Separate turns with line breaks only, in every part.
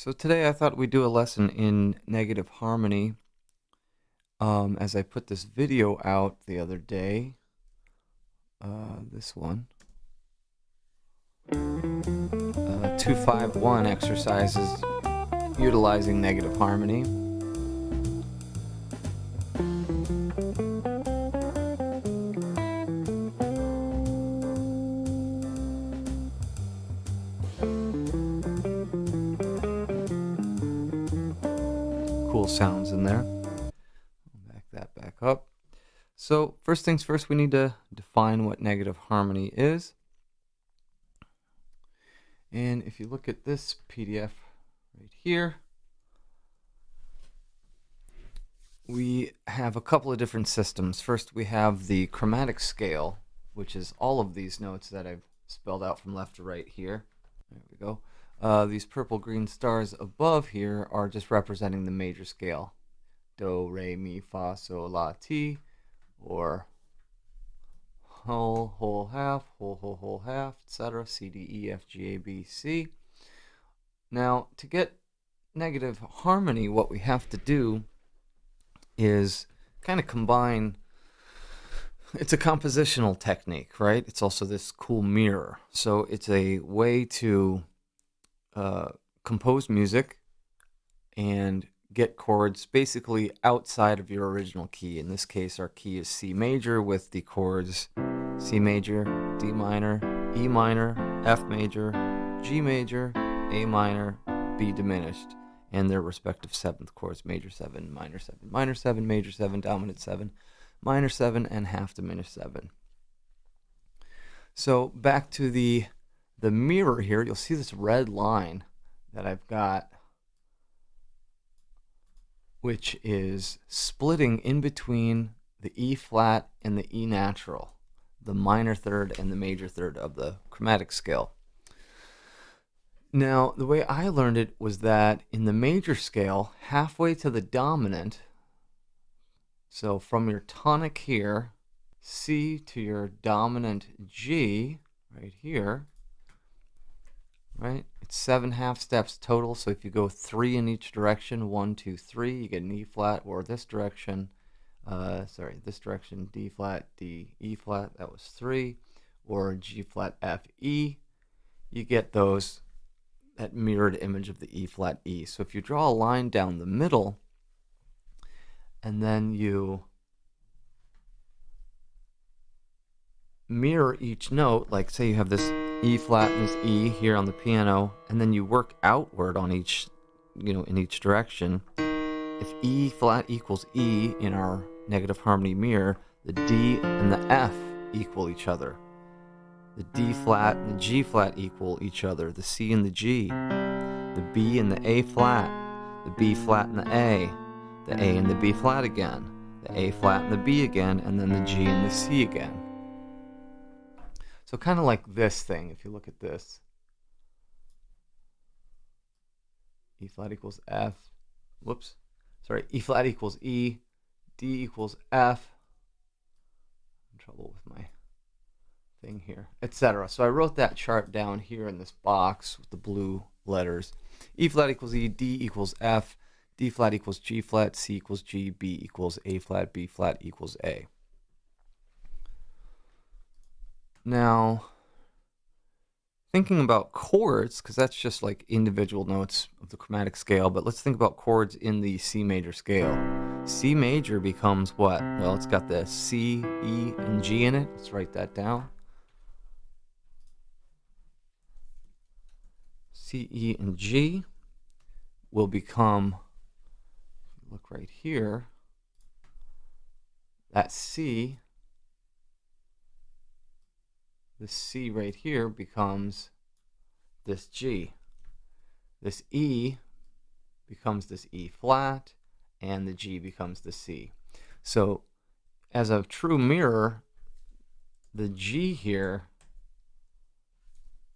So today I thought we'd do a lesson in negative harmony. As I put this video out the other day, this one, 251 exercises utilizing negative harmony. Cool sounds in there. Back that back up. So first things first, we need to define what negative harmony is. And if you look at this PDF right here, we have a couple of different systems. First, we have the chromatic scale, which is all of these notes that I've spelled out from left to right here. There we go. These purple green stars above here are just representing the major scale. Do, re, mi, fa, sol, la, ti, or whole, whole, half, whole, half, etc. C, D, E, F, G, A, B, C. Now, to get negative harmony, what we have to do is kind of combine. It's a compositional technique, right? It's also this cool mirror. So it's a way to compose music and get chords basically outside of your original key. In this case, our key is C major with the chords C major, D minor, E minor, F major, G major, A minor, B diminished, and their respective seventh chords: major 7, minor 7, minor 7, major 7, dominant 7, minor 7, and half diminished 7. So back to the mirror here, you'll see this red line that I've got, which is splitting in between the E flat and the E natural, the minor third and the major third of the chromatic scale. Now, the way I learned it was that in the major scale, halfway to the dominant, so from your tonic here, C, to your dominant G, right here, right? It's 7 half steps total. So if you go 3 in each direction, 1, 2, 3, you get an E flat, or this direction, this direction, D flat, D, E flat, that was 3, or G flat, F, E, you get that mirrored image of the E flat, E. So if you draw a line down the middle, and then you mirror each note, like say you have this E flat and this E here on the piano, and then you work outward on each, in each direction. If E flat equals E in our negative harmony mirror, the D and the F equal each other. The D flat and the G flat equal each other. The C and the G. The B and the A flat. The B flat and the A. The A and the B flat again. The A flat and the B again, and then the G and the C again. So kind of like this thing, if you look at this. E flat equals F. E flat equals E. D equals F. I'm in trouble with my thing here, etc. So I wrote that chart down here in this box with the blue letters. E flat equals E. D equals F. D flat equals G flat. C equals G. B equals A flat. B flat equals A. Now, thinking about chords, because that's just like individual notes of the chromatic scale, but let's think about chords in the C major scale. C major becomes what? Well, it's got the C, E, and G in it. Let's write that down. C, E, and G will become, look right here, that C, this C right here becomes this G. This E becomes this E flat, and the G becomes the C. So as a true mirror, the G here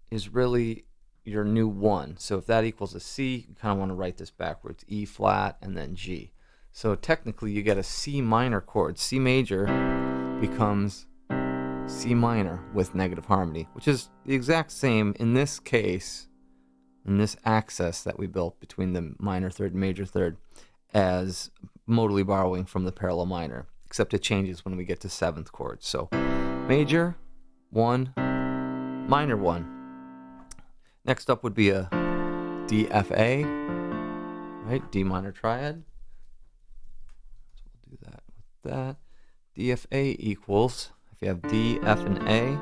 is really your new 1. So if that equals a C, you kind of want to write this backwards. E flat and then G. So technically you get a C minor chord. C major becomes C minor with negative harmony, which is the exact same in this case. and this access that we built between the minor third and major third as modally borrowing from the parallel minor, except it changes when we get to seventh chord. So major 1, minor 1. Next up would be a DFA, right? D minor triad. So we'll do that with that. DFA equals, if you have D, F, and A,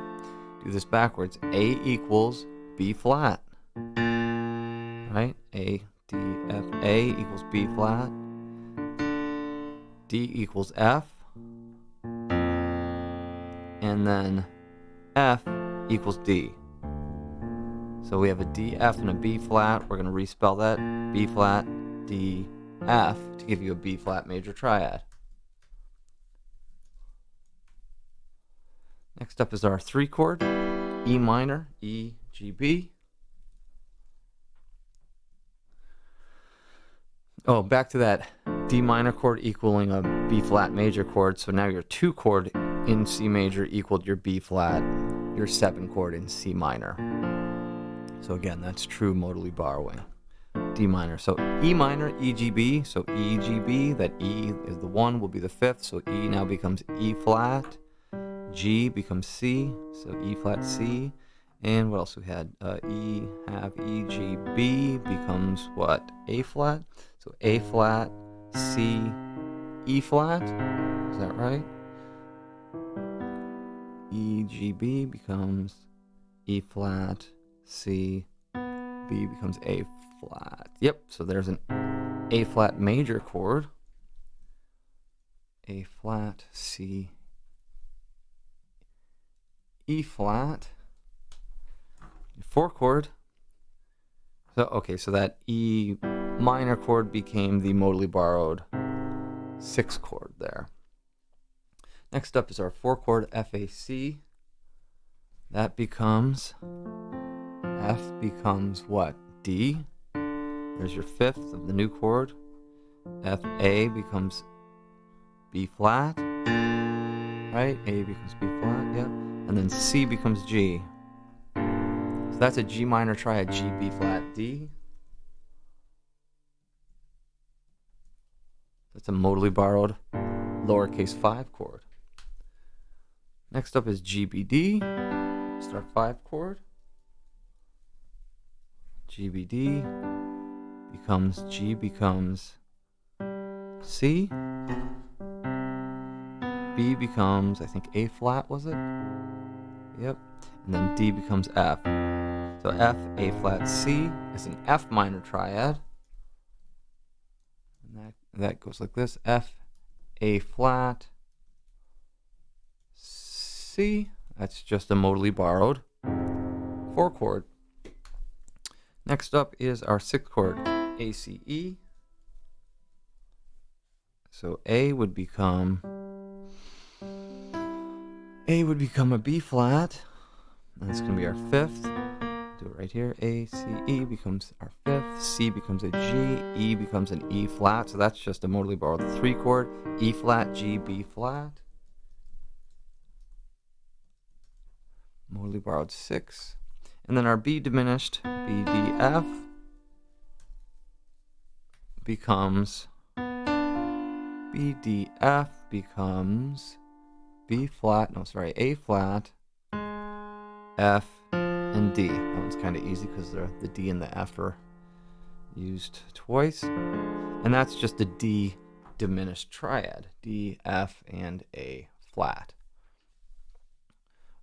do this backwards. A equals B flat, right? A, D, F, A equals B flat. D equals F. And then F equals D. So we have a D, F, and a B flat. We're going to respell that. B flat, D, F to give you a B flat major triad. Next up is our 3 chord, E minor, E, G, B. Oh, back to that D minor chord equaling a B flat major chord. So now your 2 chord in C major equaled your B flat, your 7 chord in C minor. So again, that's true modally borrowing. D minor. So E minor, E, G, B. So E, G, B, that E is the 1, will be the 5th. So E now becomes E flat. G becomes C. So E flat, C. And what else we had? E, have E, G, B becomes what? A flat. So A flat, C, E flat. Is that right? E, G, B becomes E flat, C, B becomes A flat. Yep, so there's an A flat major chord. A flat, C, E flat. 4 chord. So okay, so that E minor chord became the modally borrowed 6 chord there. Next up is our 4 chord FAC. That becomes, F becomes what? D. There's your 5th of the new chord. FA becomes B flat. Right? A becomes B flat, yep. And then C becomes G. So that's a G minor triad, G, B flat, D. That's a modally borrowed lowercase 5 chord. Next up is GBD. It's our 5 chord. GBD becomes G becomes C. B becomes, I think, A flat, was it? Yep. And then D becomes F. So F, A flat, C is an F minor triad. And that goes like this. F, A flat, C. That's just a modally borrowed 4 chord. Next up is our 6 chord, ACE. So A would become a B flat. That's going to be our 5th. Do it right here. A, C, E becomes our 5th. C becomes a G. E becomes an E flat. So that's just a modally borrowed 3 chord. E flat, G, B flat. Modally borrowed 6. And then our B diminished, B, D, F, becomes B, D, F becomes B flat, no, sorry, A flat, F, and D. That one's kind of easy because the D and the F are used twice. And that's just a D diminished triad, D, F, and A flat.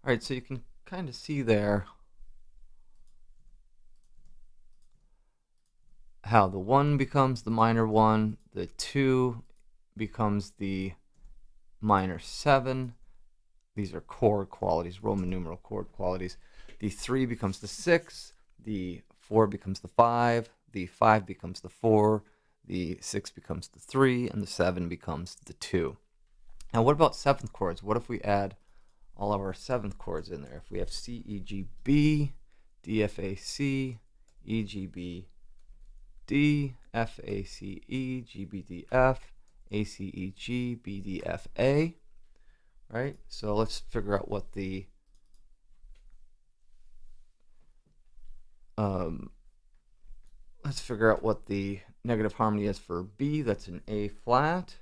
All right, so you can kind of see there how the 1 becomes the minor 1, the 2 becomes the minor 7. These are chord qualities, Roman numeral chord qualities. The 3 becomes the 6, the 4 becomes the 5, the 5 becomes the 4, the 6 becomes the 3, and the 7 becomes the 2. Now what about 7th chords? What if we add all of our 7th chords in there? If we have C, E, G, B, D, F, A, C, E, G, B, D, F, A, C, E, G, B, D, F, A, C, E, G, B, D, F, A. Right? So let's figure out what the let's figure out what the negative harmony is for B. That's an A flat.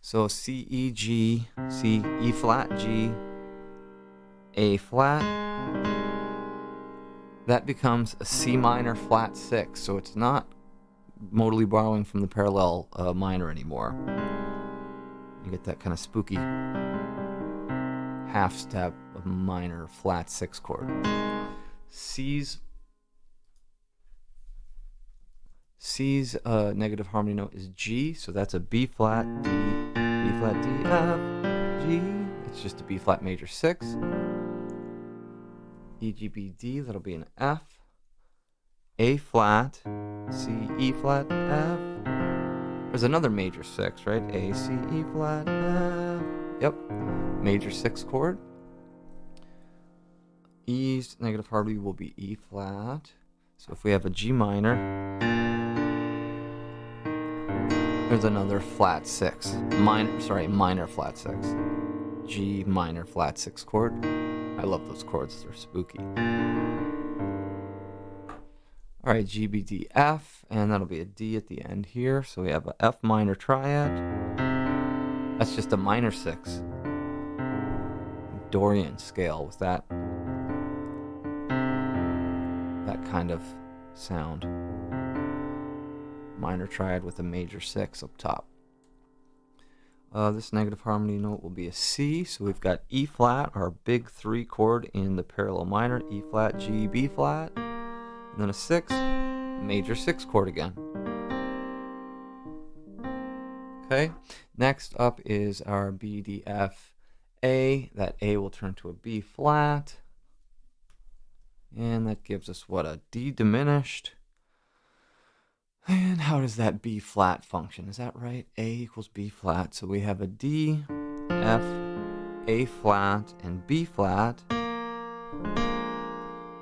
So C, E, G, C, E flat, G, A flat. That becomes a C minor flat 6. So it's not modally borrowing from the parallel minor anymore. You get that kind of spooky half step of minor flat 6 chord. C's negative harmony note is G, so that's a B flat, D, B flat, D, F, G. It's just a B flat major 6. E, G, B, D, that'll be an F. A flat, C, E flat, F. There's another major 6, right? A, C, E flat, F. Yep, major 6 chord. E's negative harmony will be E flat. So if we have a G minor, there's another flat 6. Minor flat 6. G minor flat 6 chord. I love those chords, they're spooky. Alright, G, B, D, F, and that'll be a D at the end here. So we have a F minor triad. That's just a minor 6. Dorian scale with that kind of sound. Minor triad with a major 6 up top. This negative harmony note will be a C, so we've got E flat, our big 3 chord in the parallel minor, E flat, G, B flat, and then a 6, major 6 chord again. Okay, next up is our B, D, F, A. That A will turn to a B flat, and that gives us what, a D diminished. And how does that B flat function? Is that right? A equals B flat. So we have a D, F, A flat, and B flat,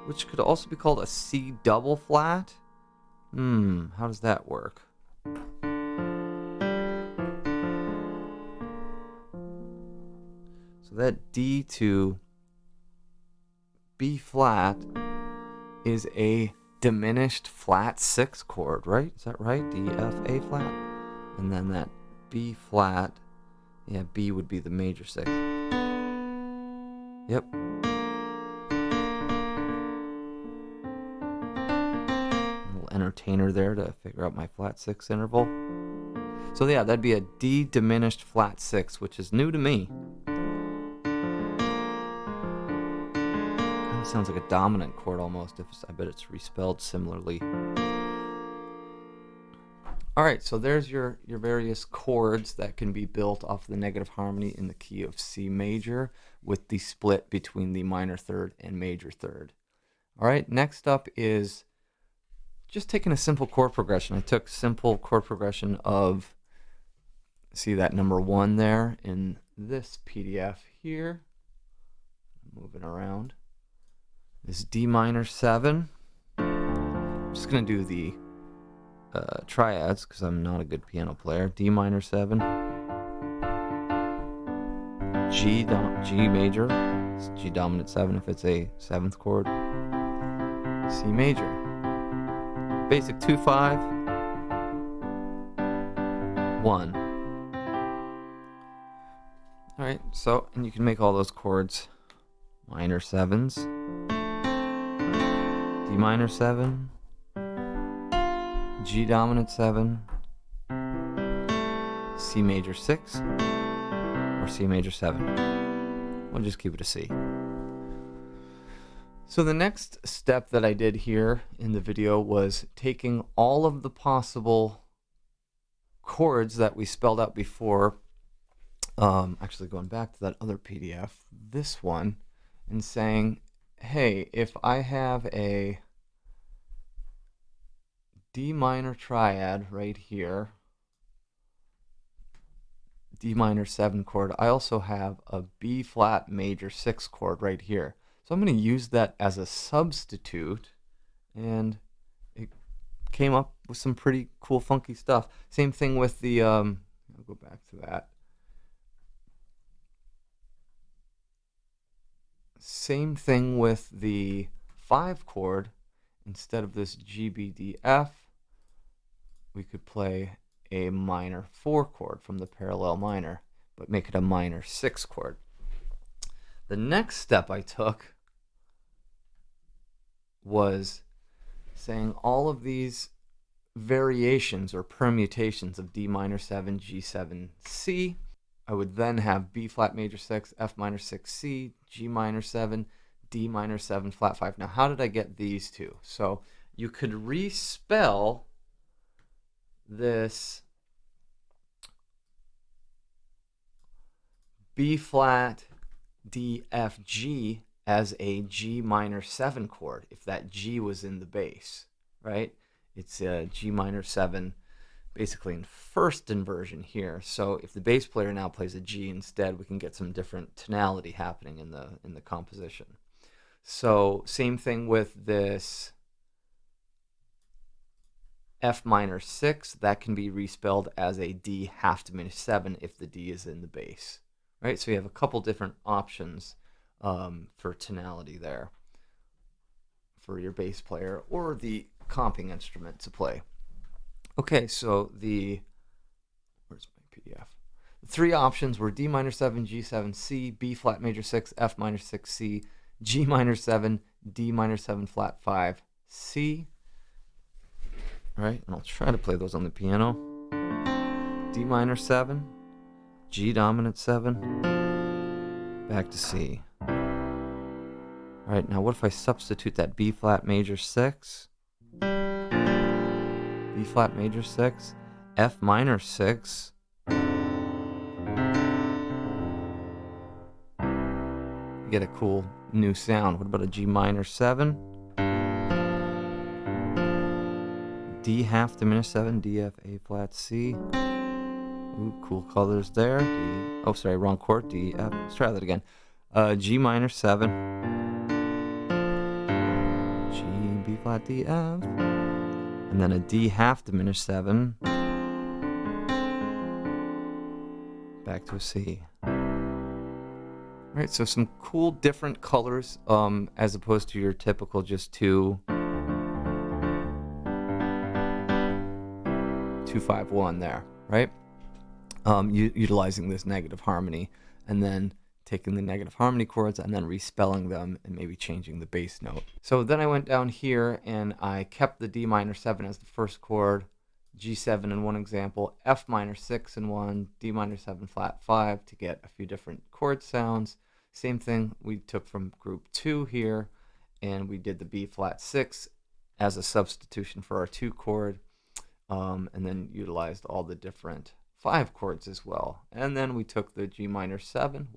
which could also be called a C double flat. How does that work? So that D to B flat is a diminished flat 6 chord, right? Is that right? D, F, A flat. And then that B flat, yeah, B would be the major 6. Yep. A little entertainer there to figure out my flat 6 interval. So yeah, that'd be a D diminished flat 6, which is new to me. Sounds like a dominant chord almost. I bet it's respelled similarly. Alright, so there's your various chords that can be built off the negative harmony in the key of C major with the split between the minor third and major third. Alright, next up is just taking a simple chord progression. I took simple chord progression of, see that number 1 there in this PDF here. Moving around. This D minor 7. I'm just going to do the triads because I'm not a good piano player. D minor 7. G major. It's G dominant 7 if it's a 7th chord. C major. Basic 2-5. 1. Alright, so, and you can make all those chords minor 7s. D minor 7, G dominant 7, C major 6, or C major 7. We'll just keep it a C. So the next step that I did here in the video was taking all of the possible chords that we spelled out before, actually going back to that other PDF, this one, and saying, hey, if I have a D minor triad right here, D minor 7 chord, I also have a B flat major 6 chord right here. So I'm going to use that as a substitute, and it came up with some pretty cool funky stuff. Same thing with the, I'll go back to that. Same thing with the 5 chord instead of this G, B, D, F, we could play a minor 4 chord from the parallel minor, but make it a minor 6 chord. The next step I took was saying all of these variations or permutations of D minor 7, G7, C. I would then have B flat major 6, F minor 6, C, G minor 7, D minor 7, flat 5. Now, how did I get these two? So you could respell this B flat D F G as a G minor 7 chord if that G was in the bass, right? It's a G minor 7 basically in first inversion here. So if the bass player now plays a G instead, we can get some different tonality happening in the composition. So same thing with this F minor 6, that can be respelled as a D half diminished 7 if the D is in the bass, right? So you have a couple different options for tonality there for your bass player or the comping instrument to play. Okay, so where's my PDF? The three options were D minor 7, G7, C, B flat major 6, F minor 6, C, G minor 7, D minor 7, flat 5, C. All right, and I'll try to play those on the piano. D minor 7, G dominant 7, back to C. All right, now what if I substitute that B flat major 6, B flat major 6, F minor 6, you get a cool new sound. What about a G minor 7, D half diminished 7, D, F, A flat, C. Ooh, cool colors there. D, oh, sorry, wrong chord. D, F. Let's try that again. G minor 7, G, B flat, D, F, and then a D half diminished 7, back to a C. All right, so some cool different colors as opposed to your typical just 2, 2, 5, 1 there, right? Utilizing this negative harmony and then taking the negative harmony chords and then respelling them and maybe changing the bass note. So then I went down here and I kept the D minor 7 as the first chord, G7 in one example, F minor 6 in one, D minor 7 flat 5 to get a few different chord sounds. Same thing we took from group 2 here, and we did the B flat 6 as a substitution for our 2 chord, and then utilized all the different 5 chords as well. And then we took the G minor 7,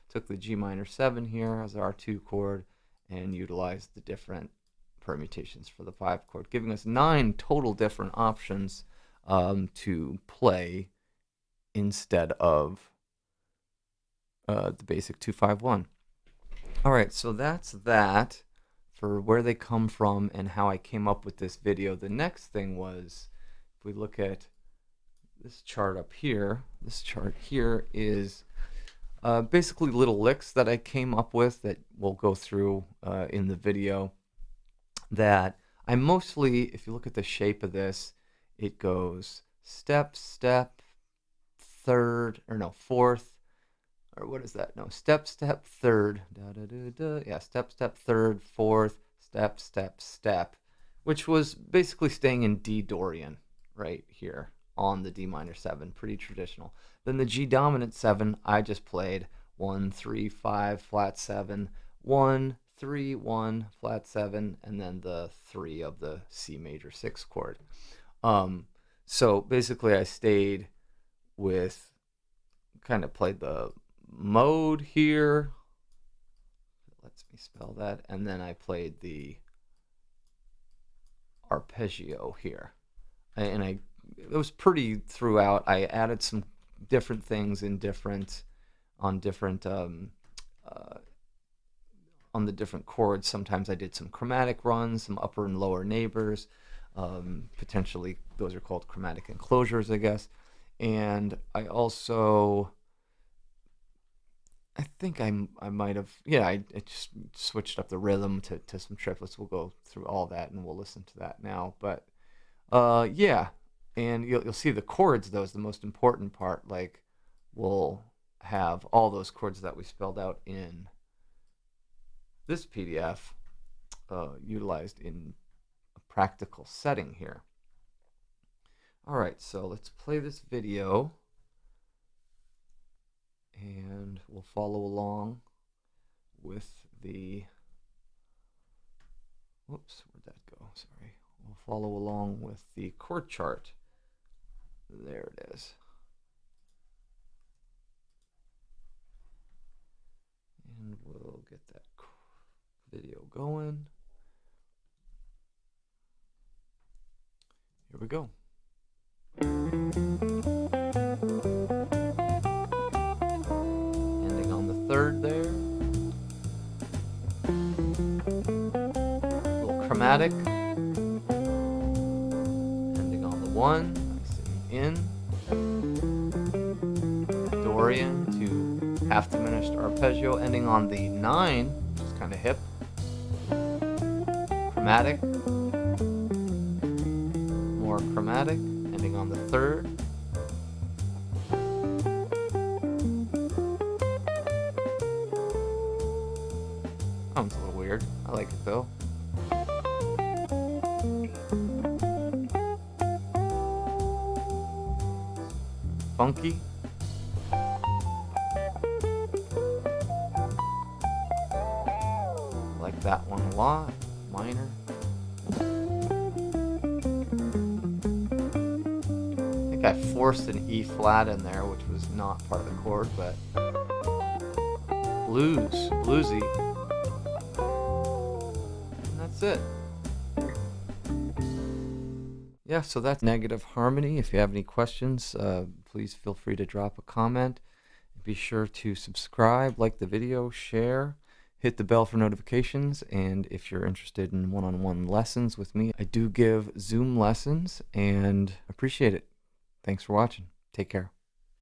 took the G minor 7 here as our 2 chord and utilized the different permutations for the 5 chord, giving us 9 total different options to play instead of the basic 2-5-1. All right, so that's that for where they come from and how I came up with this video. The next thing was, if we look at this chart up here, this chart here is basically little licks that I came up with that we'll go through in the video, that I mostly, if you look at the shape of this, it goes step, step, third, or no, fourth, or what is that? No, step, step, third, yeah, step, step, third, fourth, step, step, step, which was basically staying in D Dorian right here on the D minor 7, pretty traditional. Then the G dominant 7, I just played 1, 3, 5, flat 7, 1, 3, 1, flat 7, and then the 3 of the C major 6 chord. So basically I stayed with, kind of played the mode here, lets me spell that, and then I played the arpeggio here, and it was pretty throughout. I added some different things in on the different chords. Sometimes I did some chromatic runs, some upper and lower neighbors, potentially those are called chromatic enclosures, I guess. And I also I think I might have, yeah, I just switched up the rhythm to some triplets. We'll go through all that and we'll listen to that now. But yeah, and you'll see the chords though is the most important part. Like we'll have all those chords that we spelled out in this PDF utilized in a practical setting here. All right, so let's play this video and we'll follow along with the, whoops, where'd that go? Sorry. We'll follow along with the chord chart. There it is. And we'll get that video going. Here we go. Ending on the third there. A little chromatic. Ending on the one. Nice and in. Dorian to half diminished arpeggio. Ending on the 9, which is kind of hip. Chromatic. More chromatic. Ending on the 3rd. Sounds a little weird. I like it though. Funky. Like that one a lot. Minor. I think I forced an E flat in there, which was not part of the chord, but bluesy. And that's it. Yeah, so that's negative harmony. If you have any questions, please feel free to drop a comment. Be sure to subscribe, like the video, share, hit the bell for notifications, and if you're interested in one-on-one lessons with me, I do give Zoom lessons and appreciate it. Thanks for watching. Take care.